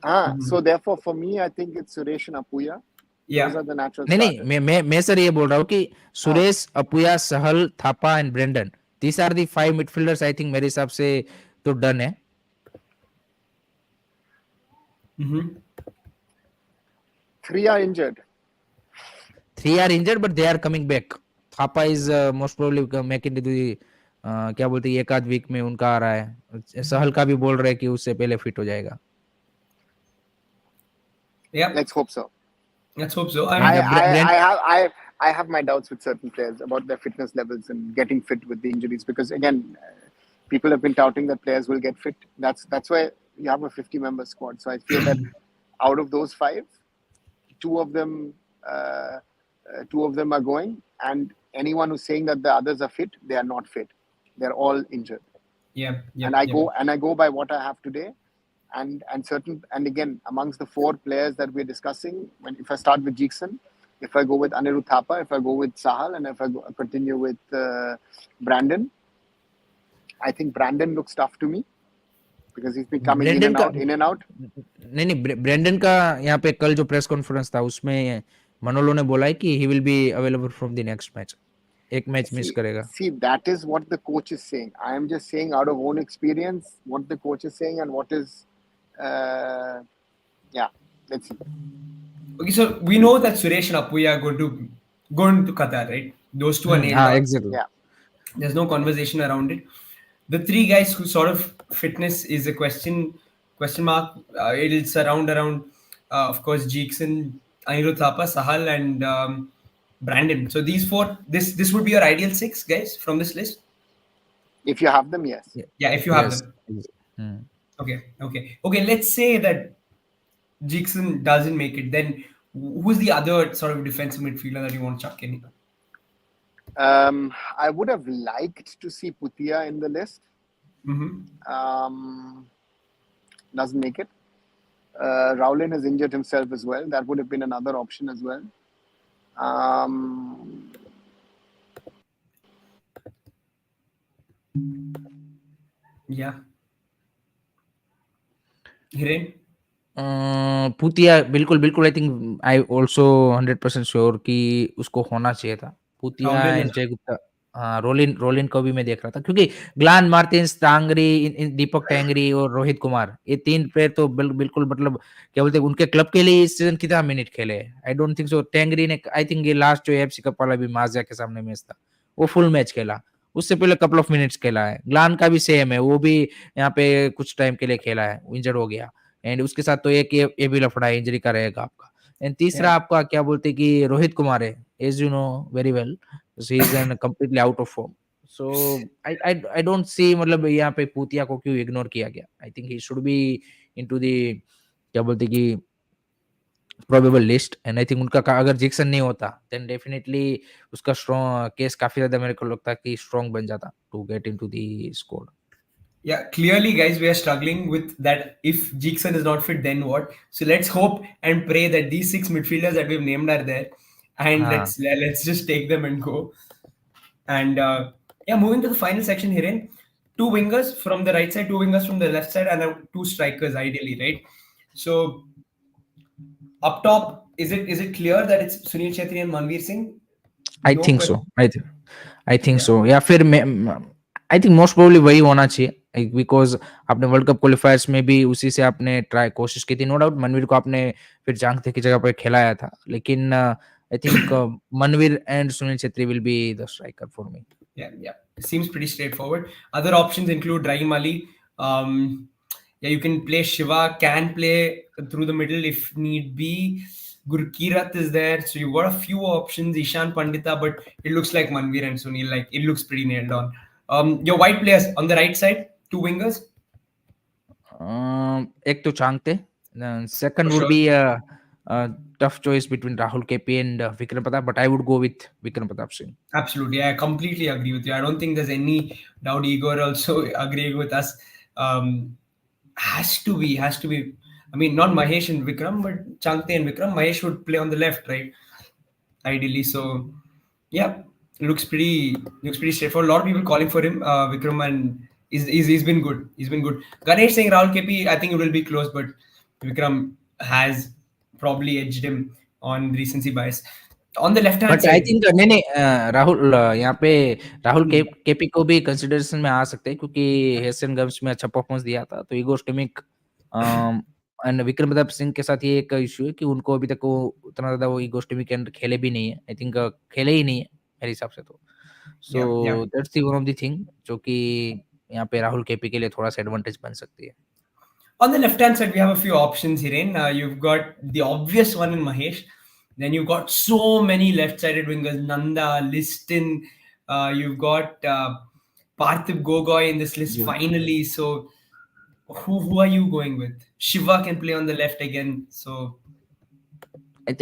so therefore for me I think it's Suresh and Apuya. Those are the natural starters. नहीं, मैं सर ये बोल रहा हूँ कि सुरेश, अपुया, सहल, Thapa and Brendan, these are the 5 midfielders. I think मेरे हिसाब से तो डन है. 3 are injured. 3 are injured, but they are coming back. Thapa is most probably making into the क्या बोलते हैं, एक आध वीक में उनका आ रहा है. सहल का भी बोल रहे हैं कि उससे पहले फिट हो जाएगा. Yeah, let's hope so. Let's hope so. I And I mean, I Brand, I have I I have my doubts with certain players about their fitness levels and getting fit with the injuries because again, people have been touting that players will get fit. That's why you have a 50-member squad. So I feel that out of those five, two of them two of them are going, and anyone who's saying that the others are fit, they are not fit. They're all injured. yeah, And yep, I yep. go by what I have today. And again, amongst the four players that we're discussing, if I start with Jackson, if I go with Anirudh Thapa, if I go with Sahal, and if I continue with Brandon, I think Brandon looks tough to me because he's been coming Brandon का in and out. नहीं, Brandon का यहाँ पे कल जो press conference था उसमें मनोलो ने बोला है कि ही will be available from the next match, एक मैच मिस करेगा. That is what the coach is saying. I am just saying out of own experience what the coach is saying and what is, yeah. Let's see. Okay, so we know that Suresh and Apuya are going to Qatar, right? Those two are nailed हाँ, on. Exactly. Yeah. There's no conversation around it. The three guys who sort of fitness is a question mark. It's around of course Jackson, Anirudh Thapa, Sahal, and Brandon. So these four, this would be your ideal six guys from this list. If you have them, yes. Yeah, if you have Yes. them. Okay. Let's say that Jackson doesn't make it. Then who's the other sort of defensive midfielder that you want to chuck in? I would have liked to see Putia in the list. Doesn't make it. Rowlin has injured himself as well. That would have been another option as well. Yeah. Hiren? पुतिया बिल्कुल बिल्कुल, I think I also 100% sure कि उसको होना चाहिए था पुतिया Rowlin and and जय गुप्ता. हाँ, रोलिन रोलिन को भी मैं देख रहा था क्योंकि ग्लान मार्टिन्स, टांगरी, दीपक टैंगरी और रोहित कुमार, ये तीन प्लेयर तो बिल्कुल मतलब क्या बोलते हैं, उनके क्लब के लिए इस सीजन कितना मिनट खेले. आई डोंट थिंक सो. टैंगरी ने आई थिंक ये लास्ट जो एफसी कप वाला भी माजिया के सामने मैच था वो फुल मैच खेला. उससे पहले कपल ऑफ मिनट्स खेला है. ग्लान का भी सेम है, वो भी यहाँ पे कुछ टाइम के लिए खेला है, इंजर्ड हो गया. एंड उसके साथ तो एक ये भी लफड़ा है, इंजरी का रहेगा आपका. एंड तीसरा yeah. आपका क्या बोलते हैं कि रोहित कुमार है, as you know very well, he is an completely out of form. So I don't see मतलब यहाँ पे पूतिया को क्यों इग्नोर किया गया. I think he should be into the क्या बोलते हैं कि probable list. And I think उनका अगर जिक्सन नहीं होता देन डेफिनेटली उसका स्ट्रॉन्ग केस काफी ज्यादा मेरे को लगता है कि स्ट्रॉन्ग बन जाता to get into the squad. Yeah, clearly, guys, we are struggling with that. If Jackson is not fit, then what? So let's hope and pray that these six midfielders that we've named are there, and हाँ. let's just take them and go. And yeah, moving to the final section here, in two wingers from the right side, two wingers from the left side, and two strikers ideally, right? So up top, is it clear that it's Sunil Chetri and Manveer Singh? I No think so. question. I think Yeah, सो. या फिर I think most probably वही होना चाहिए because आपने world cup क्वालिफायर्स में भी उसी से आपने ट्राई कोशिश की थी. नो डाउट मनवीर को आपने फिर जांगते की जगह पर खिलाया था, लेकिन I think Manvir and Sunil Chhetri will be the striker for me. yeah. It seems pretty straightforward. Other options include Rahim Ali. Yeah, you can play Shiva, can play through the middle if need be. Gurkirat is there, so you've got a few options. Ishan Pandita, but it looks like Manveer and Sunil. Like it looks pretty nailed on. Your white players on the right side, two wingers एक तो Chhangte, for second would sure. be a tough choice between Rahul KP and Vikram Pratap, but I would go with Vikram Pratap Singh. Absolutely, I completely agree with you. I don't think there's any doubt. Igor also agreeing with us. Has to be. I mean, not Mahesh and Vikram, but Changte and Vikram. Mahesh would play on the left, right? Ideally. So, yeah, looks pretty straightforward. A lot of people calling for him, Vikram, and he's been good. He's been good. Ganesh saying Rahul KP. I think it will be close, but Vikram has probably edged him on recency bias. On the left hand but I side, think नहीं नहीं, राहुल यहाँ पे Rahul KP को भी consideration में आ सकते हैं क्योंकि एशियन गेम्स में अच्छा परफॉर्मेंस दिया था. तो ईगो स्टिमिक एंड विक्रम प्रताप सिंह के साथ ये एक इशू है कि उनको अभी तक वो उतना ज्यादा वो ईगो स्टिमिक के अंदर खेले भी नहीं है. आई थिंक खेले ही नहीं है मेरे हिसाब से. तो yeah. So that's the one of the thing जो कि यहाँ पे राहुल केपी के लिए थोड़ा सा एडवांटेज बन सकती है. On the left hand side, we have a few options, Hiren. You've got the obvious one in Mahesh. Then you've got so many left-sided wingers: Nanda, Liston. You've got Parthiv Gogoi in this list Yeah. finally. So who are you going with? Shiva can play on the left again. So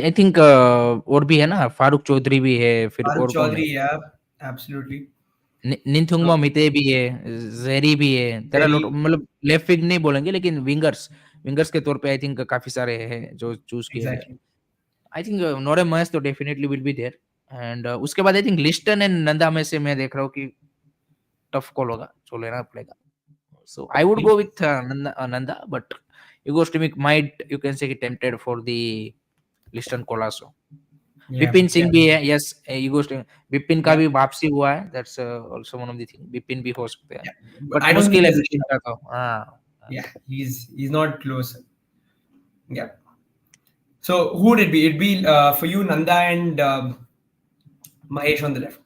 I think और भी है ना, फारूक चौधरी भी है, फिर Farooq और कौन है? Chaudhary, yeah, absolutely. निंथुंगमा So मिते भी है, ज़ेरी भी है, देयर आर लॉट, very, मतलब लेफ्ट विंग नहीं बोलेंगे लेकिन विंगर्स, विंगर्स के तौर पे आई थिंक काफ़ी सारे हैं जो चूज़ किए गए। exactly. I think Naorem Mahesh तो definitely will be there, and उसके बाद I think Liston and Nanda में से मैं देख रहा हूँ कि टफ कॉल होगा, जो लेना पड़ेगा। So I would go with Nanda, but Igor Stimik might, you can say, tempted for the Liston call also. Yeah, Bipin yeah, Singh भी है, यस, ईगो बिपिन का yeah, भी वापसी हुआ है, that's also one of the thing, Bipin भी हो सकते हैं, yeah. But but I don't think मुश्किल है there's a बिपिन shot. का तो, हाँ। Yeah, he's not close. Yeah. So who would it be? It'd be for you, Nanda and Mahesh on the left.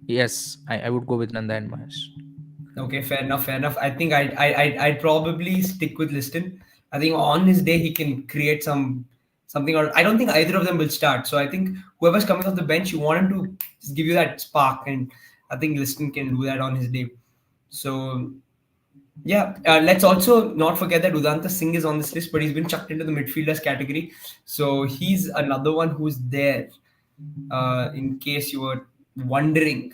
Yes, I would go with Nanda and Mahesh. Okay, fair enough, fair enough. I think I'd probably stick with Liston. I think on his day he can create something. Or I don't think either of them will start. So I think whoever's coming off the bench, you want him to just give you that spark, and I think Liston can do that on his day. So yeah, let's also not forget that Udanta Singh is on this list, but he's been chucked into the midfielders category. So he's another one who's there. In case you were wondering.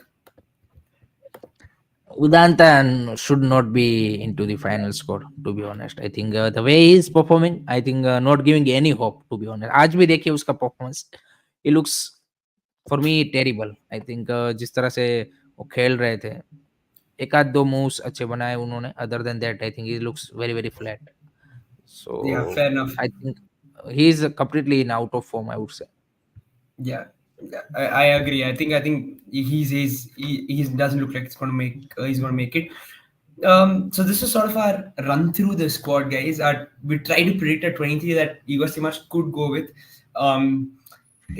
Udantan should not be into the final score, to be honest. I think the way he is performing, I think not giving any hope, to be honest. आज भी देखिए उसका performance, he looks for me terrible. I think जिस तरह से वो खेल रहे थे, एक आध दो मूव्स अच्छे बनाए उन्होंने, other than that I think he looks very very flat, so Yeah, fair enough. I think he is completely in out of form, I would से। Yeah, yeah, I agree. I think he doesn't look like it's gonna make he's gonna make it. So this is sort of our run through the squad, guys. We try to predict a 23 that Igor Stimac could go with. Um,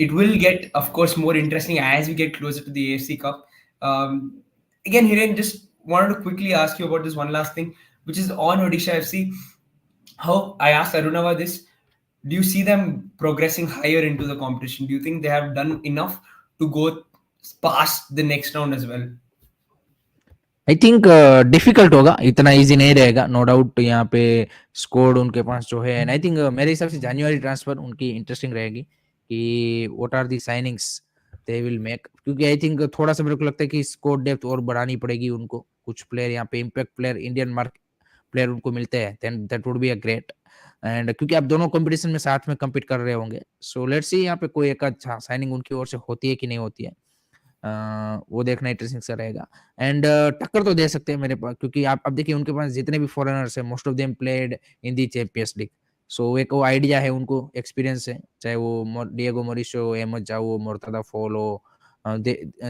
it will get, of course, more interesting as we get closer to the AFC Cup. Again, Hiren, just wanted to quickly ask you about this one last thing, which is on Odisha FC. How I asked Aruna about this. Do you see them progressing higher into the competition? Do you think they have done enough to go past the next round as well? I think difficult होगा, इतना easy नहीं रहेगा, no doubt. यहाँ पे score उनके पास जो है, and I think मेरे हिसाब से जनवरी ट्रांसफर उनकी इंटरेस्टिंग रहेगी कि what are the signings they will make, क्योंकि आई थिंक थोड़ा सा मेरे को लगता है कि स्कोर डेप्थ और बढ़ानी पड़ेगी उनको। कुछ प्लेयर यहाँ पे impact player, Indian mark player उनको मिलते हैं, then that would be a great. And क्योंकि आप दोनों कंपटीशन में साथ में compete कर रहे होंगे, सो लेट्स सी यहाँ पे कोई एक अच्छा साइनिंग उनकी ओर से होती है कि नहीं होती है, वो देखना इंटरेस्टिंग सा रहेगा। एंड टक्कर तो दे सकते हैं मेरे पास, क्योंकि आप अब देखिए उनके पास जितने भी फॉरेनर्स हैं, most of them played in the Champions League, so एक वो आइडिया है उनको, एक्सपीरियंस है, चाहे वो डिएगो मोरिशो, अहमद जाओ, मुर्तदा follow,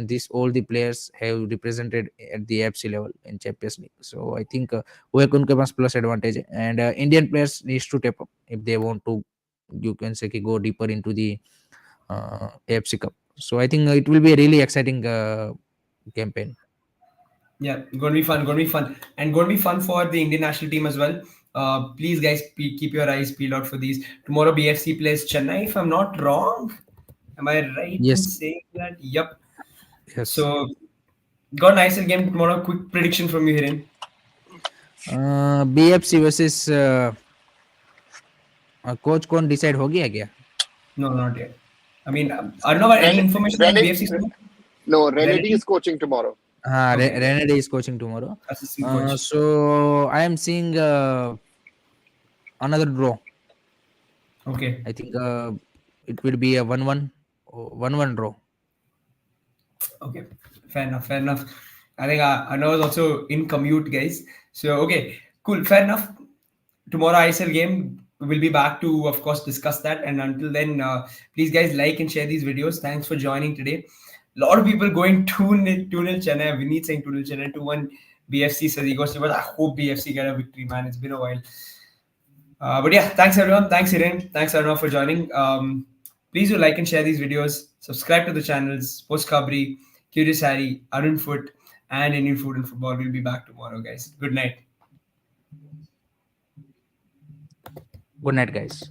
this all the players have represented at the AFC level in Champions League, so I think वो एक उनके पास प्लस एडवांटेज है। And Indian players needs to step up if they want to, you can say, कि go deeper into the AFC Cup. So I think it will be a really exciting campaign. Yeah, going to be fun, going to be fun, and going to be fun for the Indian national team as well. Please, guys, keep your eyes peeled out for these. Tomorrow, BFC plays Chennai, if I'm not wrong. Am I right in Yes, saying that? Yep. yes. So, got an ISL game tomorrow. Quick prediction from you, Hiren. BFC versus coach कौन decide हो गया क्या? No, not yet. I mean, I don't know about any information on Rennie, BFC squad. no, Rennie Renedy, is coaching tomorrow. हाँ, okay, Renedy is coaching tomorrow. assistant coach. So I am seeing another draw. Okay. I think it will be a 1-1, 1-1 draw. Okay, fair enough, fair enough. I think I know was also in commute, guys. So okay, cool, fair enough. Tomorrow ISL game, we'll be back to, of course, discuss that. And until then, please, guys, like and share these videos. Thanks for joining today. A lot of people going 2-0 Chennai. Vineet saying 2-0 Chennai, 2-1 BFC. Says he goes, but I hope BFC get a victory, man. It's been a while. But yeah, thanks everyone. Thanks Hiren. Thanks everyone for joining. Please do like and share these videos. Subscribe to the channels. Post Kabri, Curious Harry, Arun Foot, and Indian Food and Football. We'll be back tomorrow, guys. Good night. Good night, guys.